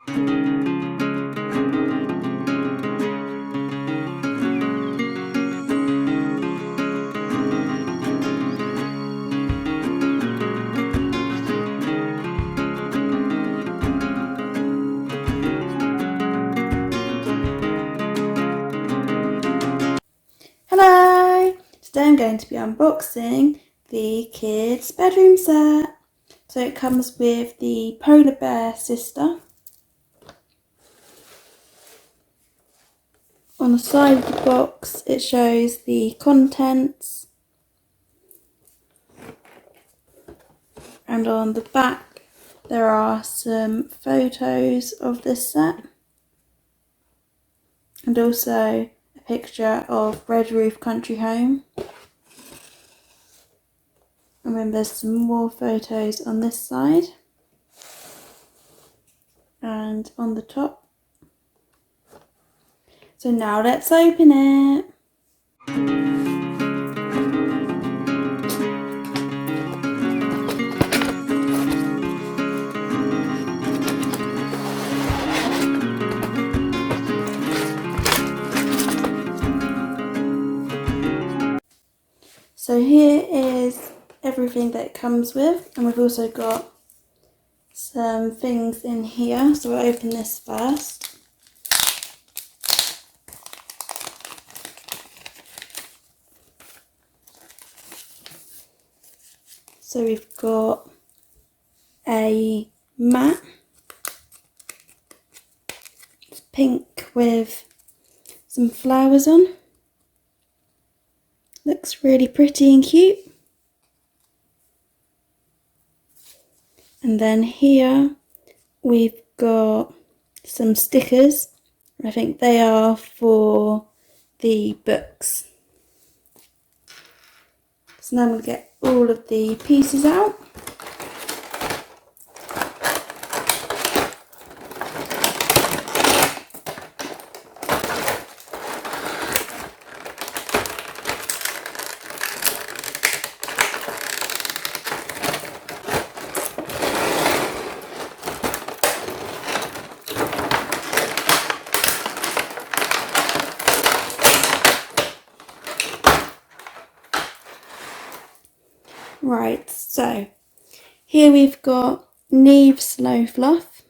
Hello! Today I'm going to be unboxing the kids' bedroom set. So it comes with the polar bear sister. On the side of the box it shows the contents, and on the back there are some photos of this set and also a picture of Red Roof Country Home. And then there's some more photos on this side and on the top. So now let's open it. So here is everything that it comes with, and we've also got some things in here. So we'll open this first. So we've got a mat. It's pink with some flowers on. Looks really pretty and cute. And then here we've got some stickers. I think they are for the books. So now I'm going to get all of the pieces out. Right, so here we've got Niamh Snowfluff,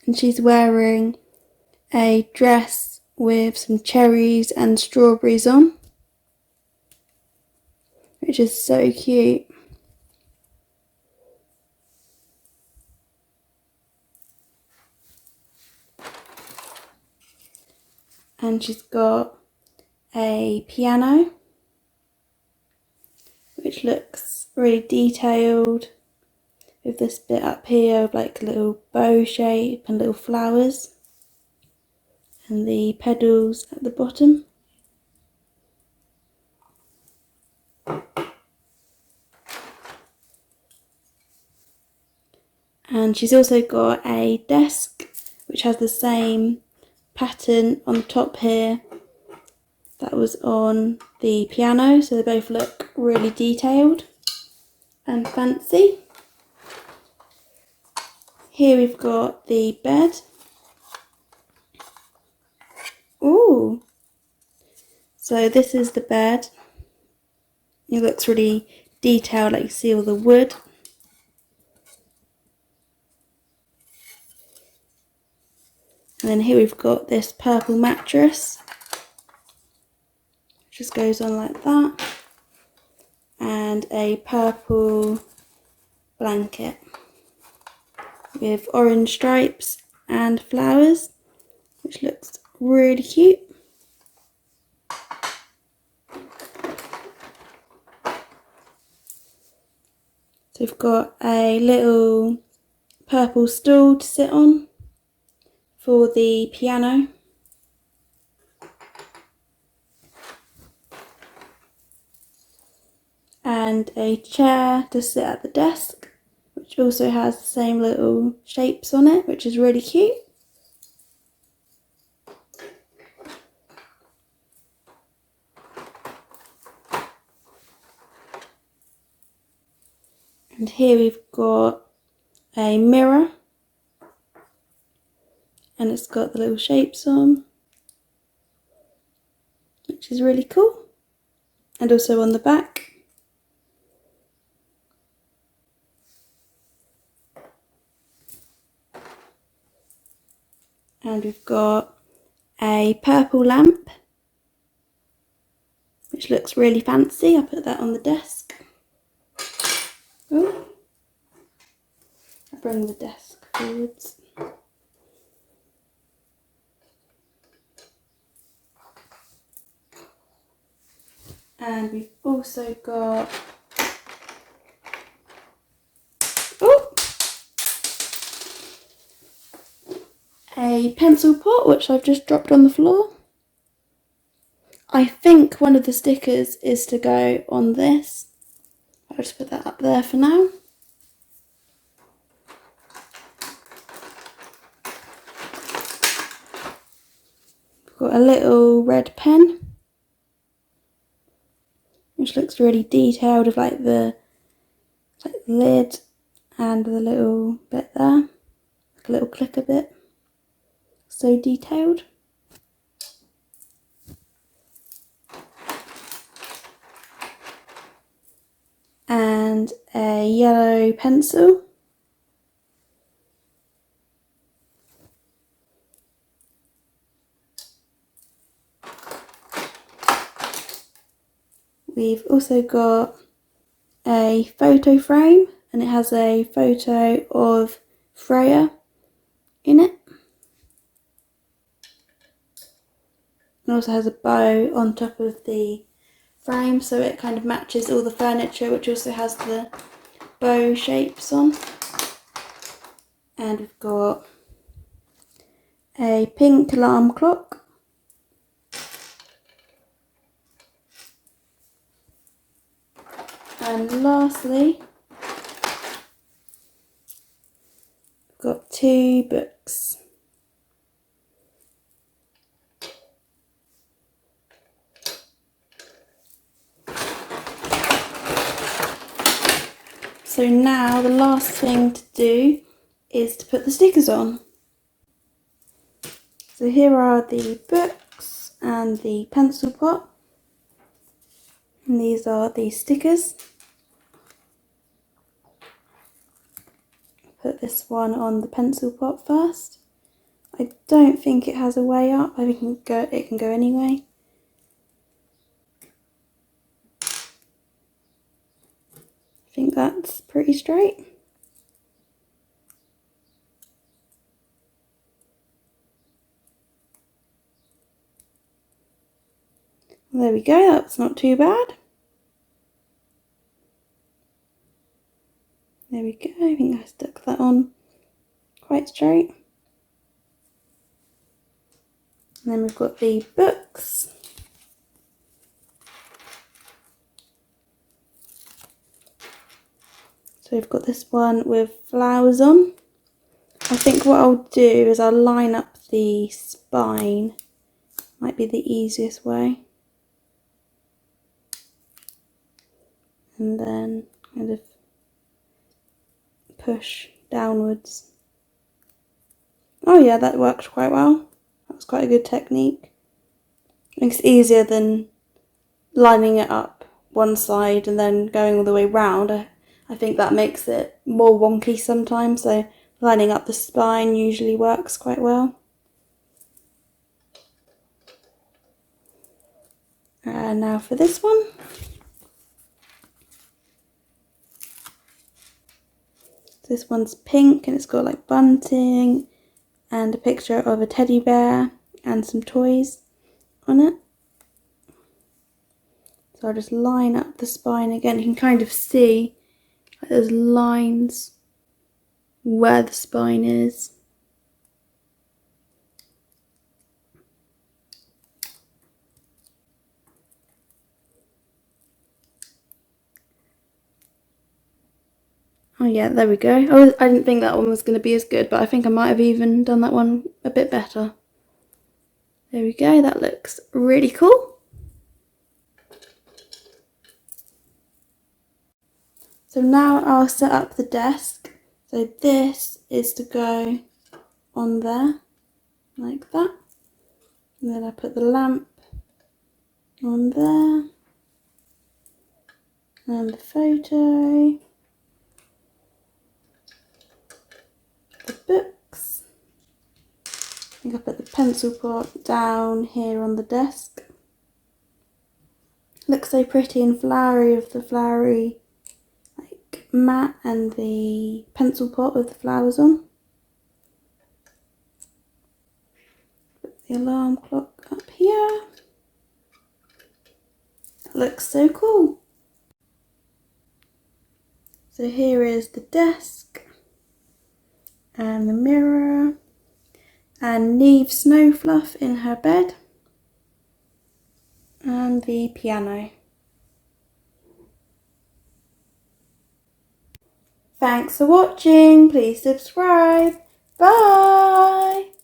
and she's wearing a dress with some cherries and strawberries on, which is so cute. And she's got a piano, which looks really detailed, with this bit up here of like a little bow shape and little flowers, and the pedals at the bottom. And she's also got a desk which has the same pattern on the top here that was on the piano, so they both look really detailed and fancy. Here we've got the bed. Ooh! So this is the bed. It looks really detailed, like you see all the wood. And then here we've got this purple mattress. Just goes on like that, and a purple blanket with orange stripes and flowers, which looks really cute. So we've got a little purple stool to sit on for the piano. And a chair to sit at the desk, which also has the same little shapes on it, which is really cute. And here we've got a mirror, and it's got the little shapes on, which is really cool. And also on the back. And we've got a purple lamp, which looks really fancy. I'll put that on the desk. Oh, I'll bring the desk forwards. And we've also got a pencil pot, which I've just dropped on the floor. I think one of the stickers is to go on this. I'll just put that up there for now. We've got a little red pen, which looks really detailed, of like the lid and the little bit there, like a little clicker bit. So detailed. And a yellow pencil. We've also got a photo frame, and it has a photo of Freya in it. It also has a bow on top of the frame, so it kind of matches all the furniture, which also has the bow shapes on. And we've got a pink alarm clock. And lastly, we've got 2 books. So now the last thing to do is to put the stickers on. So here are the books and the pencil pot. And these are the stickers. Put this one on the pencil pot first. I don't think it has a way up. I think it can go anyway. I think that's pretty straight. There we go, that's not too bad. There we go, I think I stuck that on quite straight. And then we've got the books. So we've got this one with flowers on. I think what I'll do is I'll line up the spine. Might be the easiest way. And then kind of push downwards. Oh yeah, that worked quite well. That was quite a good technique. I think it's easier than lining it up one side and then going all the way round. I think that makes it more wonky sometimes, so lining up the spine usually works quite well. And now for this one. This one's pink and it's got like bunting and a picture of a teddy bear and some toys on it. So I'll just line up the spine again. You can kind of see like those lines where the spine is. Oh yeah, there we go. Oh, I didn't think that one was going to be as good, but I think I might have even done that one a bit better. There we go, that looks really cool. So now I'll set up the desk. So this is to go on there, like that. And then I put the lamp on there. And the photo. The books. I think I put the pencil pot down here on the desk. Looks so pretty and flowery with the flowery like mat and the pencil pot with the flowers on. Put the alarm clock up here. That looks so cool. So here is the desk and the mirror and Niamh Snowfluff in her bed and the piano. Thanks for watching. Please subscribe. Bye.